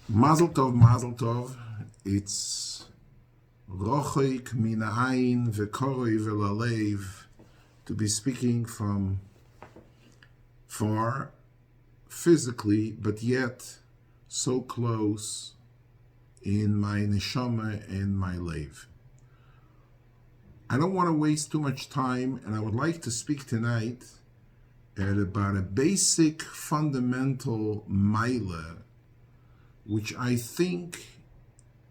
Mazel tov, mazel tov. It's rochoik min ha'ayin v'koroi v'lalev, to be speaking from far, physically, but yet so close in my neshama and my lev. I don't want to waste too much time, and I would like to speak tonight about a basic, fundamental maila, which I think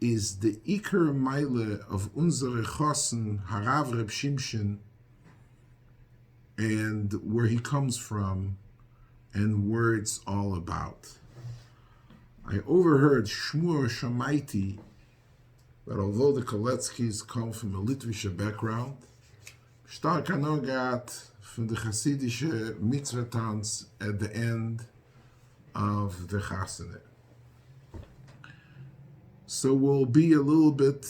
is the Iker Meile of unsere Chosen, Horav Reb Shimshy, and where he comes from, and where it's all about. I overheard Shmur Shamaiti that although the Koletskis come from a Litvische background, stark anogat from the Hasidische Mitzvah at the end of the Chassanet. So we'll be a little bit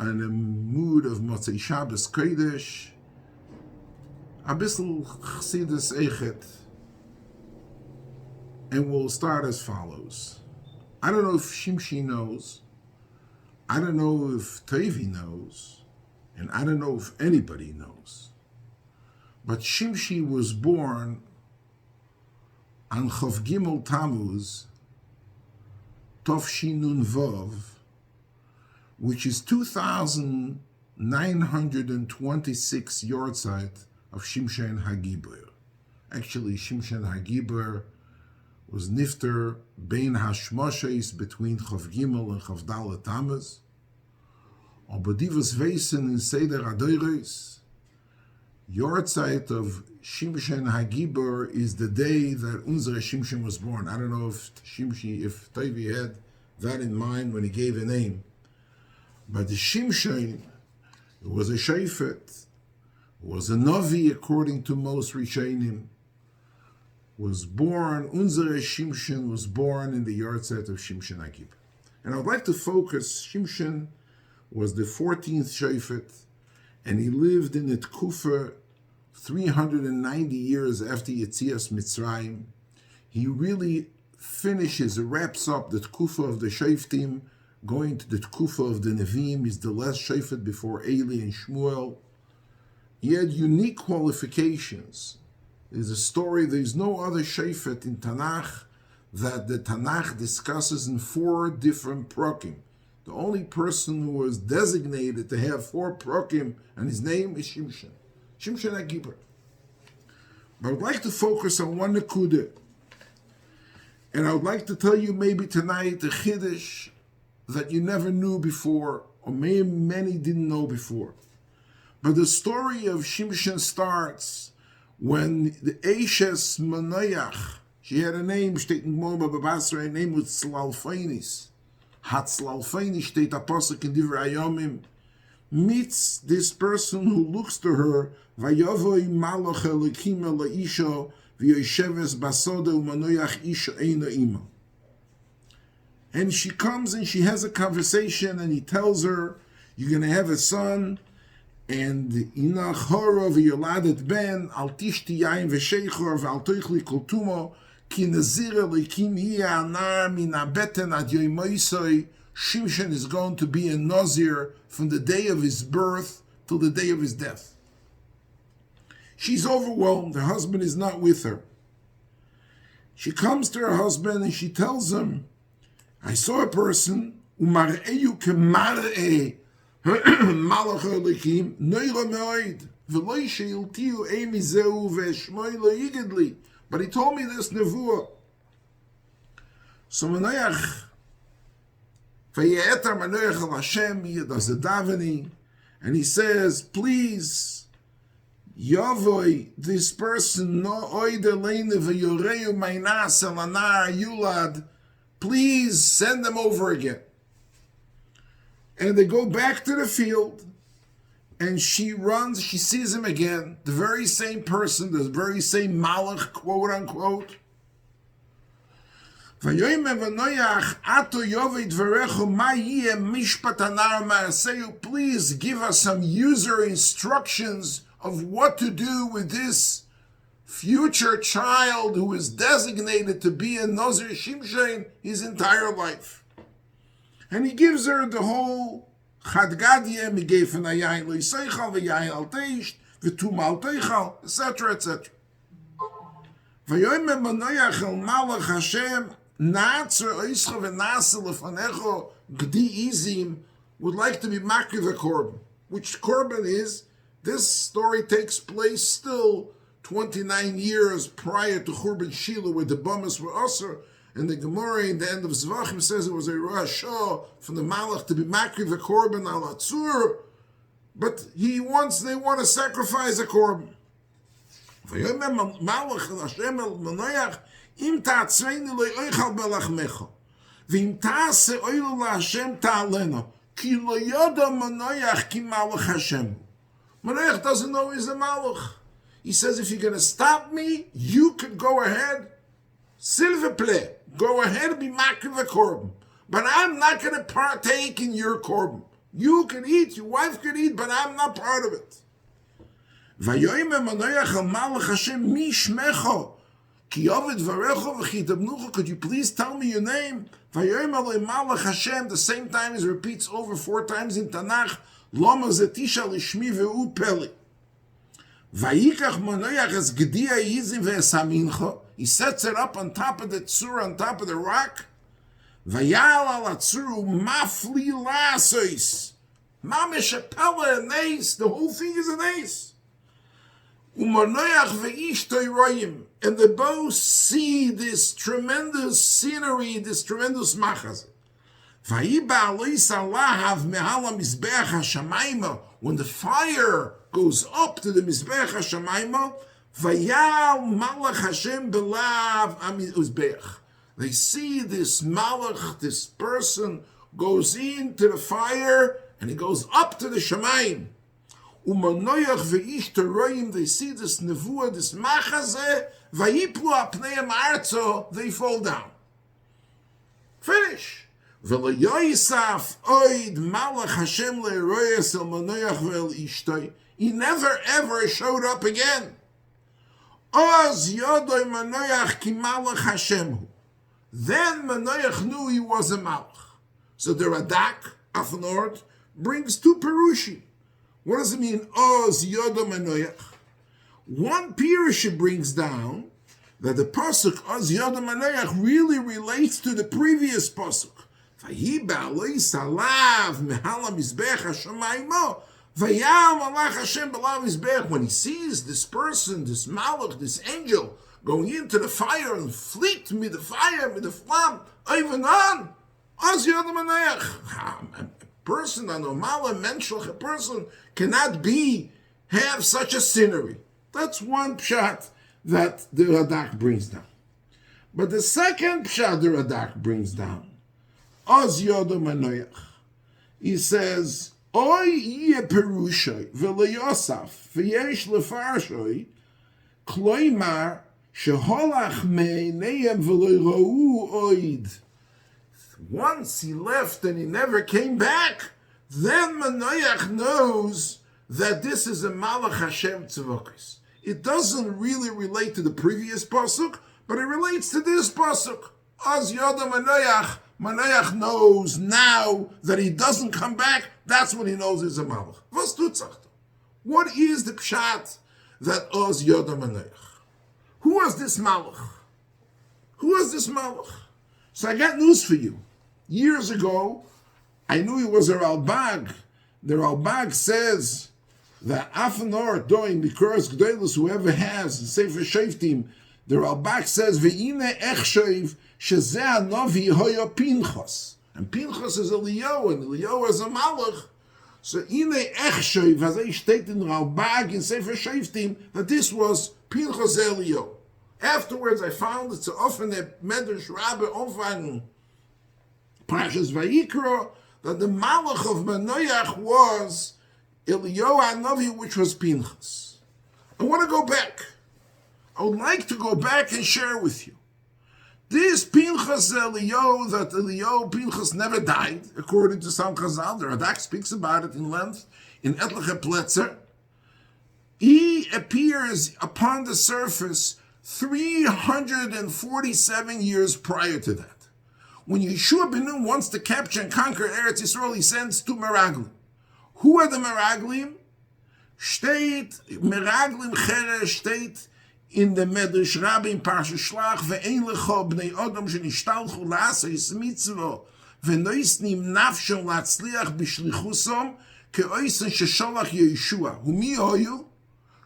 in a mood of Motzei Shabbos Kodesh, a bissel Chassidus Eichet, and we'll start as follows. I don't know if Shimshy knows, I don't know if Tevi knows, and I don't know if anybody knows, but Shimshy was born on Chav Gimel Tammuz, Tov Nun Vov, which is 2,926 yortzeit of Shimshy and Hagibur. Actually, Shimshy and Hagibur was nifter bein hashmoshes between Chav Gimel and Chav Dalet Tammuz. Aber divas weisen in Seder Adoros, yortzeit of Shimshy and Hagibur is the day that unsere Shimshy was born. I don't know if Shimshy, if Tevi had that in mind when he gave a name. But the Shimshy was a Shefet, was a Navi according to most Rishonim, was born, unsere Shimshy was born in the yortzeit of Shimshy and Hagibur. And I would like to focus, Shimshy was the 14th Shefet, and he lived in the Tkufa 390 years after Yetzias Mitzrayim. He really finishes, wraps up the Tkufa of the Sheftim, going to the Tkufa of the Nevi'im. He's the last Shefet before Eli and Shmuel. He had unique qualifications. There's a story, there's no other Shefet in Tanakh that the Tanakh discusses in 4 different prokim. The only person who was designated to have 4 prokim, and his name is Shimshy. Shimshy and Hagibur. But I would like to focus on one nekuda. And I would like to tell you maybe tonight a chiddush that you never knew before, or maybe many didn't know before. But the story of Shimshy starts when the Eishes Manoyach, she had a name, steht in Gmor Babasra, her name was Slalfeinis. Hatzlalfeinis steht a pasuk in Divrei Hayomim, meets this person who looks to her, Vayovoi Malach Elokim Eloisho, V'yosheves Basoda Umanoyach Isha Eina Ima. And she comes and she has a conversation, and he tells her, you're going to have a son, and Ina Horav Yoladet Ben, Al Tishti Yain V'sheichor, V'al Toichli Kultumo, Ki Nazir Elokim Hiya Anar Min Abeten Ad Yoimoisoi. Shimshy is going to be a Nazir from the day of his birth till the day of his death. She's overwhelmed. Her husband is not with her. She comes to her husband and she tells him, I saw a person, umar'eyu kemar'e malach elikim, neira me'oid, v'loi she'iltiu emi zeu ve'shmoi lo yigedli. But he told me this nevuah. So Manoach, v'ye'etar Manoach al Hashem, he does the davening, and he says, please, Yavoi, this person, no oid eleine v'yoreu mainas el anar yulad, please send them over again. And they go back to the field, and she runs, she sees him again, the very same person, the very same malach, quote unquote. Please give us some user instructions of what to do with this future child who is designated to be a Nazir Shimshy his entire life. And he gives her the whole Chadgadiyah, he gave an Ayayin Leiseichal, Vayayin Al Teish, Vitum Al Teichal, etc., etc. Vayoyme Manoyach El Malach Hashem, Natzer Oischa V'Nasa Lefanecho, Gdi Izim, would like to be Makri the Korban. Which Korban is, this story takes place still 29 years prior to Churban Shiloh, where the Bamas were Osir, and the Gemara in the end of Zvachim says it was a Rosh from the Malach to be Makri the Korban al Atzur, but they want to sacrifice a Korban. Malach Hashem el Manoyach im ta'atzveini le'oichal belachmecha v'im ta'ase oilu la'Hashem ta'alena ki lo yoda Manoyach ki Malach Hashem. Manoyach doesn't know he's a Malach. He says, if you're going to stop me, you can go ahead. S'il plaît, go ahead and be makriv the korban. But I'm not going to partake in your korban. You can eat, your wife can eat, but I'm not part of it. Vayoyme Manoyach al Malach Hashem mi shmecho ki yovid varecho v'chidabnucho. Could you please tell me your name? Vayoyme al Malach Hashem. The same time is repeats over 4 times in Tanakh. Lama zetisha lishmi ve'u peli. Vayikach Manoyach es gdiya yizim ve'esamincho. He sets it up on top of the tzur, on top of the rock. Vayal al atzuru mafli lasois. Mamish a pella, an ace. The whole thing is an ace. Umanoyach ve'ishtoi royim. And they both see this tremendous scenery, this tremendous machaz. Vayiba alois alahav mehala mizbeach hashamayma. When the fire goes up to the mizbeach hashamayma, vayal malach Hashem belav amizbeach. They see this malach, this person, goes into the fire and he goes up to the shamayim. Umanoyach ve'ish teroyim. They see this nevuah, this machazeh. Vayiplu apneim arzo. They fall down. Finish. V'leyoisaf oid malach Hashem le'royes el Manoyach ve'el ishtoi. He never ever showed up again. Oz yodoi Manoyach ki malach Hashem. Then Manoyach knew he was a malach. So the Radak, Afnord, brings 2 perushim. What does it mean, Oz yodo Manoyach? One perush brings down that the pasuk Oz yodo Manoyach really relates to the previous pasuk. Vayi ba'aloi salav mehala mizbech hashamaymo. Vayam malach Hashem b'lav mizbech. When he sees this person, this malach, this angel, going into the fire and fleet with the fire, with the flam, even on, Oz yodo Manoyach. A person, a normal, menschlich, a person cannot have such a scenery. That's one pshat that the Radak brings down. But the second pshat the Radak brings down, Oz yodo Manoyach, he says, Oy yeh perushay v'leyosaf v'yesh lefarshay kloimar sheholach meineyem v'leyrou oid. Once he left and he never came back, then Manoyach knows that this is a Malach Hashem Tzavokis. It doesn't really relate to the previous pasuk, but it relates to this pasuk. Az yoda Manoyach. Manoyach knows now that he doesn't come back. That's when he knows he's a Malach. Was tut sagt? What is the pshat that Oz yoda Manoyach? Who was this Malach? Who was this Malach? So I got news for you. Years ago, I knew he was a Ralbag. The Ralbag says that Afanor doing because Gdeilus, whoever has the Sefer Shoftim, the Ralbag says Ve'ine echshev shezeh hanovi hoya Pinchas, and Pinchas is Eliyahu, and Eliyahu is a Malach. So ine echshev, as I state in Ralbag in Sefer Shoftim, that this was Pinchas Eliyahu. Afterwards, I found it's often a Medrash Rabbi Onfang Parashas Vayikra, that the Malach of Manoyach was Eliyahu Hanavi, which was Pinchas. I want to go back. I would like to go back and share with you. This Pinchas Eliyahu, that Eliyahu Pinchas never died, according to some Chazal. The Radak speaks about it in length in Etliche Pletzer. He appears upon the surface 347 years prior to that. When Yeshua ben Nun wants to capture and conquer Eretz Yisrael, he sends two Meraglim. Who are the Meraglim? Steht, Meraglim Cheresh steht in the Medrash Rabbi in Parsha Shlach, ve'ein lecho bnei Odom shenishtalchu la'aseh mitzvah, ve'noisnim nafshon la'atzliach b'shlichusom, ke'oisen shesholach Yeshua. Humi hoyu?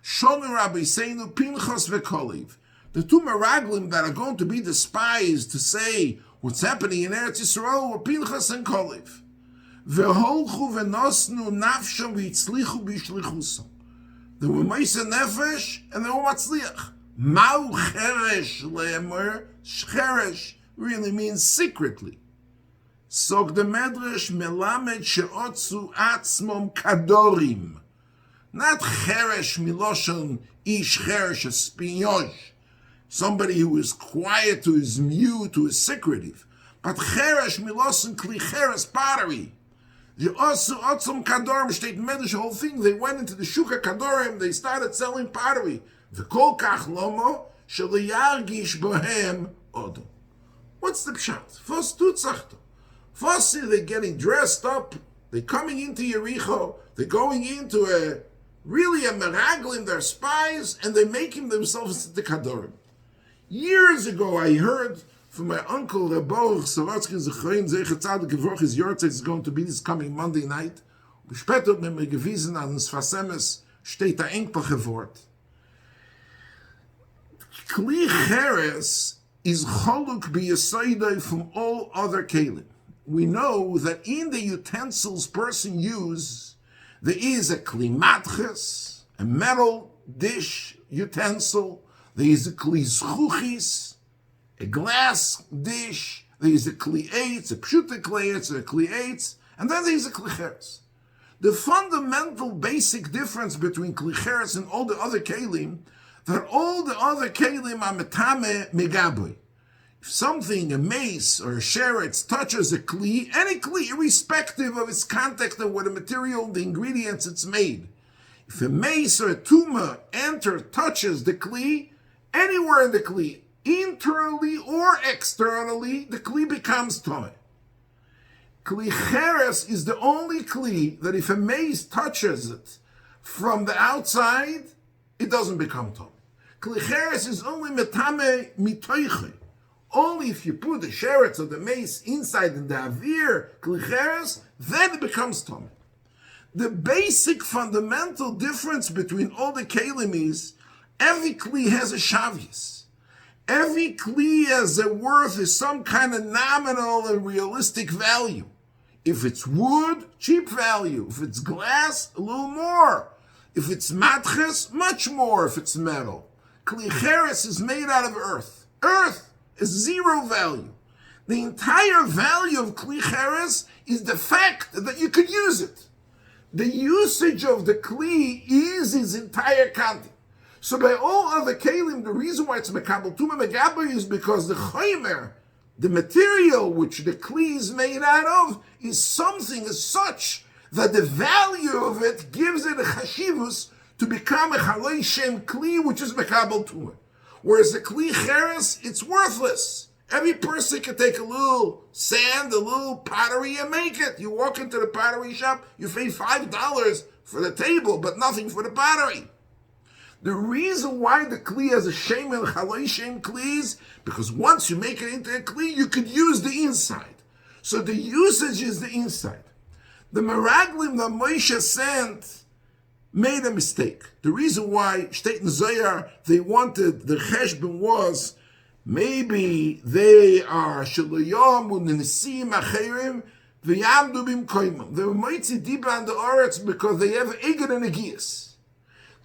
Shomer Rabbi Seinu Pinchas ve'Kolev. The two Meraglim that are going to be the spies to say what's happening in Eretz Yisrael were Pinchas and Kolev. Ve'holchu ve'nosnu nafshon v'itzlichu b'shlichusom. They were Meisa Nefesh and they were Matzliach. Mau Cheresh le'emer. Cheresh really means secretly. So the Medrash melamed she'otzu atzmom kadorim. Not Cheresh miloshon ish Cheresh, a spionage. Somebody who is quiet, who is mute, who is secretive. But Cheresh miloshon kli Cheresh pottery. The Osu Otzum Kadorim state Medrash, the whole thing. They went into the Shuka Kadorim, they started selling pottery. The Kol Kach Lomo, Shaliyargish Bohem Odom. What's the pshat? First, Tutzachto. First, they're getting dressed up, they're coming into Yericho, they're going into a Meraglim, they're spies, and they're making themselves into Kadorim. Years ago, I heard from my uncle, Michoel Sorotzkin, Freund, his Yortzeit is going to be this coming Monday night. Später mit mir gewiesen an uns Fasemes steht ein einfaches Wort. Kli Cheres is choluk b'yasaydai from all other kelim. We know that in the utensils person uses, there is a kli matches, a metal dish utensil, there is a kli zchuchis, a glass dish, there is a kli eitz, a pshuta kli eitz, a kli eitz, and then there is a kli cheres. The fundamental basic difference between kli cheres and all the other kelim, that all the other kelim are metame megaboy. If something, a mace or a sheretz, touches a kli, any kli, irrespective of its contact or what the material, the ingredients it's made. If a mace or a tumor touches the kli, anywhere in the kli, internally or externally, the kli becomes tomei. Kli cheres is the only kli that if a mace touches it from the outside, it doesn't become tomei. Kli cheres is only metame mitoiche. Only if you put the sheretz or the mace inside in the avir, kli cheres, then it becomes tomei. The basic fundamental difference between all the kelim is every kli has a shavius. Every kli has a worth, is some kind of nominal and realistic value. If it's wood, cheap value. If it's glass, a little more. If it's matches, much more if it's metal. Kli cheres is made out of earth. Earth is zero value. The entire value of kli cheres is the fact that you could use it. The usage of the kli is its entire content. So by all other kelim, the reason why it's mekabel tuma megaber is because the chaymer, the material which the kli is made out of, is something as such that the value of it gives it a chashivus to become a chalei shem kli, which is mekabel tuma. Whereas the kli cheres, it's worthless. Every person can take a little sand, a little pottery, and make it. You walk into the pottery shop, you pay $5 for the table, but nothing for the pottery. The reason why the kli has a shem and chalei shem kli is because once you make it into a kli, you could use the inside. So the usage is the inside. The meraglim that Moshe sent made a mistake. The reason why Shteit and Zohar, they wanted, the cheshbon was, maybe they are shalayom u'nesim acherim v'yamdu b'mkoimim. They were moitzi diba on the oretz because they have eged and egiyas.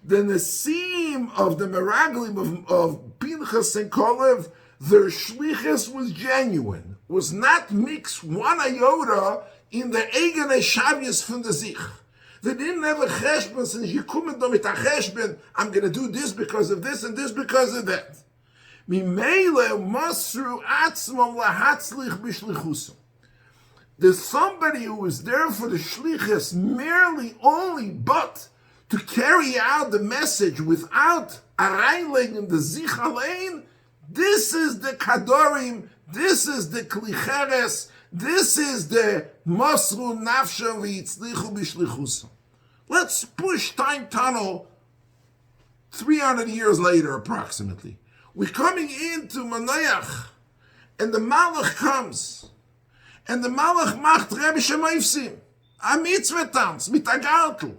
The nesim of the meraglim of Pinchas and Kolev, their shlichus was genuine, was not mixed one iota in the eged and shavius from the zich. They didn't have a cheshbon since you couldn't do mit a cheshbon. I'm going to do this because of this and this because of that. Mimele masru atzmam lahatzlich b'shlichusam. There's somebody who is there for the shlichus merely only but to carry out the message without arayling in the zich alein. This is the Kadorim, this is the Klicheres, this is the Mosru Nafsha V'yitzlichu B'shlichusa. Let's push time tunnel 300 years later approximately. We're coming into Manoach, and the Malach comes, and the Malach macht Rebbe Shemayfsim, a mitzvah tanz, mit a gartel.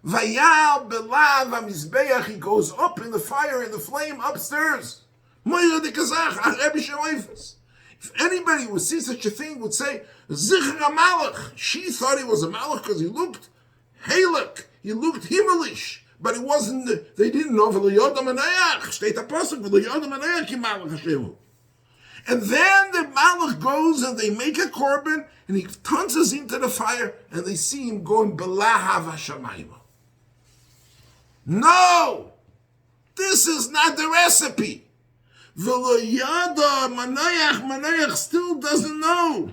Vayal belav ha-mizbeach, he goes up in the fire, in the flame, upstairs. Moira de Kazach, a Rebbe Shemayfsim. If anybody would see such a thing, would say, Zichra Malach. She thought he was a Malach because he looked Halak, he looked Himmelish. But it wasn't, they didn't know, V'lo Manayach, steht a pasuk, V'lo Manayach ki Malach Hashem. And then the Malach goes and they make a korban, and he tosses into the fire, and they see him going Belahav Hashamayim. No! This is not the recipe. V'lo yada Manayach still doesn't know.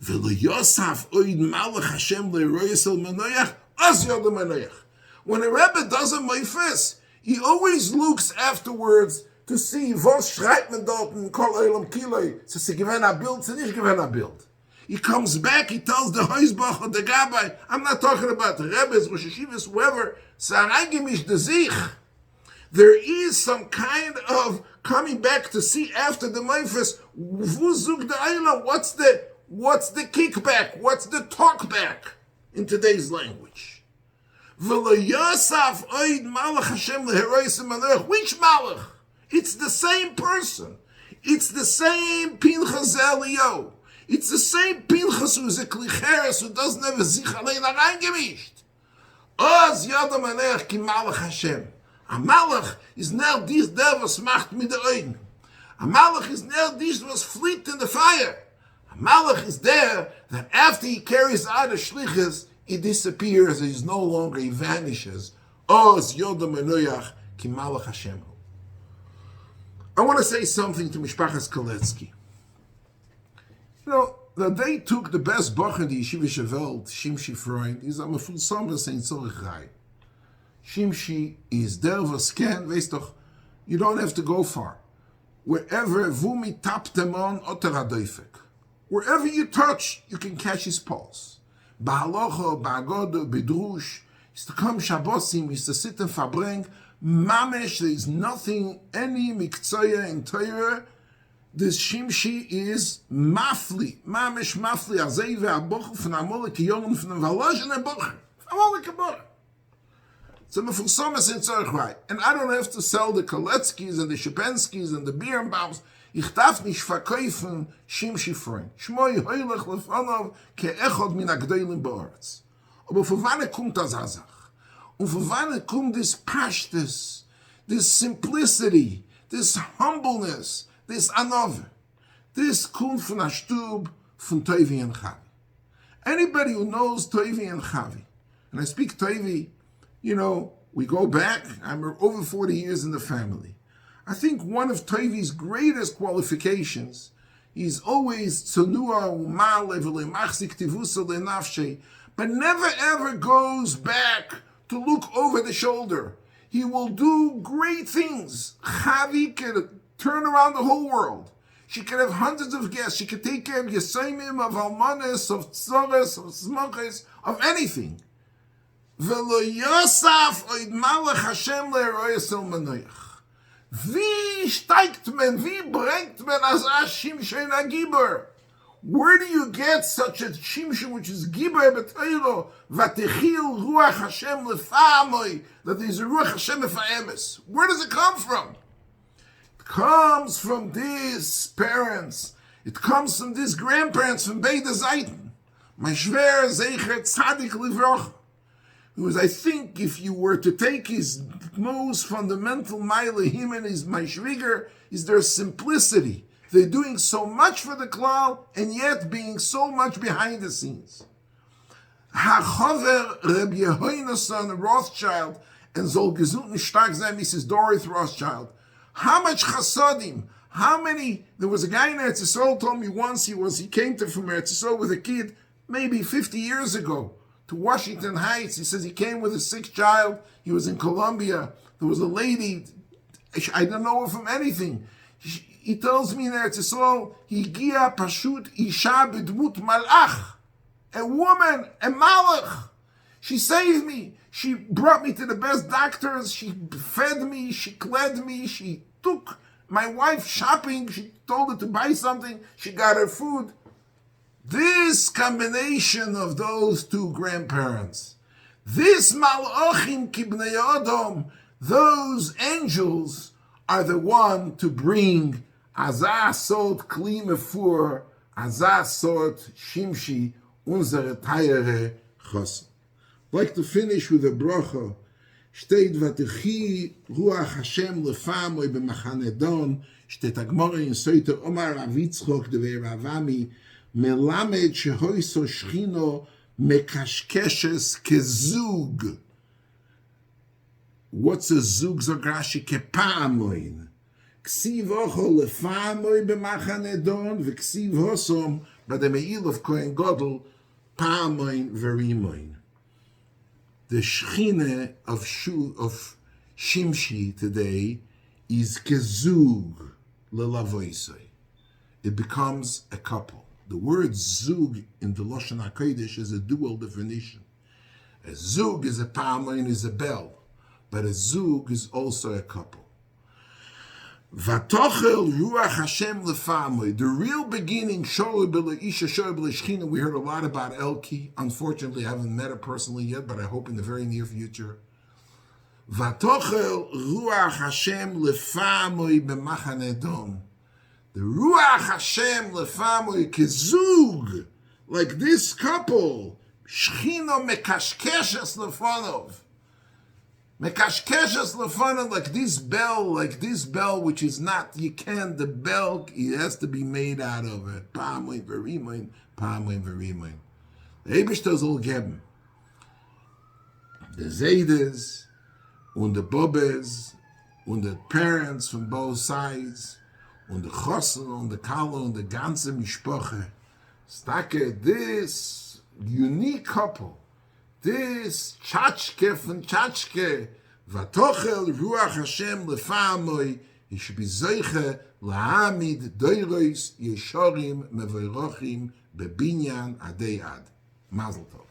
V'lo Yosaf oid Malach Hashem le'royesel Manayach, as yada Manayach. When a Rebbe does a meifes, he always looks afterwards to see was schreibt man dort in kol olam kiloi. So sie gewen a bild, sie nicht gewen a bild. He comes back, he tells the Heusbach or the Gabbai, I'm not talking about the Rebbes, Rosh Hashivas, whoever, Saragimish the Zich. There is some kind of coming back to see after the meifes, wo zug the Eilam, what's the kickback, what's the talkback in today's language. Which Malach? It's the same person. It's the same Pinchas Elio. It's the same Pinchas who's a Klicheres who doesn't have a Zich allein reingemischt. Oz Yada Malach ki Malach Hashem. A Malach is now this der was macht mit der Augen. A Malach is now this was fleet in the fire. A Malach is there that after he carries out the shlichus, he disappears, he's no longer, he vanishes. Oz Yoda Menoyach ki Malach Hashem. I want to say something to Mishpachas Koletsky. You know, that they took the best Bach in the Yeshivische Welt, Shimshy Freund, is am full summer saying Zorich Rai. Shimshy is der was can, weißt doch, you don't have to go far. Wherever Vumi tapped them on, Oter Adoifek. Wherever you touch, you can catch his pulse. Bahalocho, Bahagodo, Bedrush, is to come Shabbosim, is to sit and verbring. Mamesh, there is nothing, any Mikzoya in Torah. This Shimshy is Mafli, Mamesh Mafli, Azei ve'abochu, von Amole Kiyorim, von Valoj and Abochu. Amole Kiyorim. So Mefursomes in Zorich. And I don't have to sell the Koletskis and the Shapenskis and the Birnbaums. Ich darf nicht verkaufen Shimshy Freund. Shmoi heulech lefanov ke'echod min agdoilim ba'aretz. Aber für wann kommt das Azach? Und für wann kommt this pashtus, this simplicity, this humbleness, this anove? This kommt von der Stub von Toivi and Chavi. Anybody who knows Toivi and Chavi, and I speak Toivi, you know, we go back, I'm over 40 years in the family. I think one of Toivi's greatest qualifications is always tzonua u'ma'alev u'lemachzik tivusa le'nafshei, but never ever goes back to look over the shoulder. He will do great things. Chavi can turn around the whole world. She can have hundreds of guests. She can take care of Yesaimim, of Almanis, of Tzores, of Smoches, of anything. V'lo Yosaf oid malach Hashem le'eroyesel manoyach. Wie steigt man, wie bringt man as a Shimshy na Gibor? Where do you get such a Shimshy which is Gibor b'Teiro, vatechil ruach Hashem lefa'amoi, that there is a ruach Hashem lefa'emes? Where does it come from? It comes from these parents. It comes from these grandparents from Beide Zeiten. My Shver Zecher Tzadik Livroch. Because I think if you were to take his most fundamental mile, him and his Maishviger, is their simplicity. They're doing so much for the klal, and yet being so much behind the scenes. HaChover Reb Yehoinason Rothschild, and Zol Gesundn Stark sein, Mrs. Dorothy Rothschild. How much chasodim, how many, there was a guy in Eretz Yisrael told me once he came from Eretz Yisrael with a kid, maybe 50 years ago, to Washington Heights. He says he came with a sick child. He was in Colombia. There was a lady, I don't know her from anything. He tells me in Eretz Yisrael, Higia Pashut Isha B'dmut Malach. A woman, a Malach. She saved me. She brought me to the best doctors. She fed me. She clad me. She took my wife shopping. She told her to buy something. She got her food. This combination of those two grandparents, this Malachim Kibnei Adam, those angels are the one to bring Azah Sot Kli Mefur, Azah Sot Shimshy, unsere teure Chosn. I'd like to finish with a Brachos. Steht Vatechi Ruach Hashem Lefamoi B'Machanedon, steht Agmora in Soiter Omar Rav Yitzchok Devei Ravami, Melamed Shehoiso Shchino Mekashkeshes Kezug. What's a zug zograshi kepamoin? Ksiv ocho lefamoy b'machanedon v'ksiv hosom by the meil of Kohen Gadol pamoin verimoin. The shchine of Shimshy today is kezug lelavoisoi. It becomes a couple. The word zug in the Lashon HaKodesh is a dual definition. A zug is a pamoin, is a bell. But a zug is also a couple. Vatochel ruach Hashem lefamoy. The real beginning, shor b'leisha shor b'leshchina. We heard a lot about Elky. Unfortunately, I haven't met her personally yet, but I hope in the very near future. Vatochel ruach Hashem lefamoy b'machanedon. The ruach Hashem lefamoy kezug, like this couple. Shchina mekashkeshes lefanov. Mekashkeshes lefana, like this bell, which is not, you can't, the bell, it has to be made out of it. Pamoin verimoin, pamoin verimoin. The Eibishter soll geben. The Zaydes, and the Bobes, and the parents from both sides, and the Chosen, and the Kalo, and the ganze Mishpoche. Stake, this unique couple, this Tchatchke von Tchatchke, Vatochel Ruach Hashem Lefamoy, he should be Zeiche Lahamid Doirois Yeshorim Mevoirochim Bebinyan Adei Ad. Mazel Tov.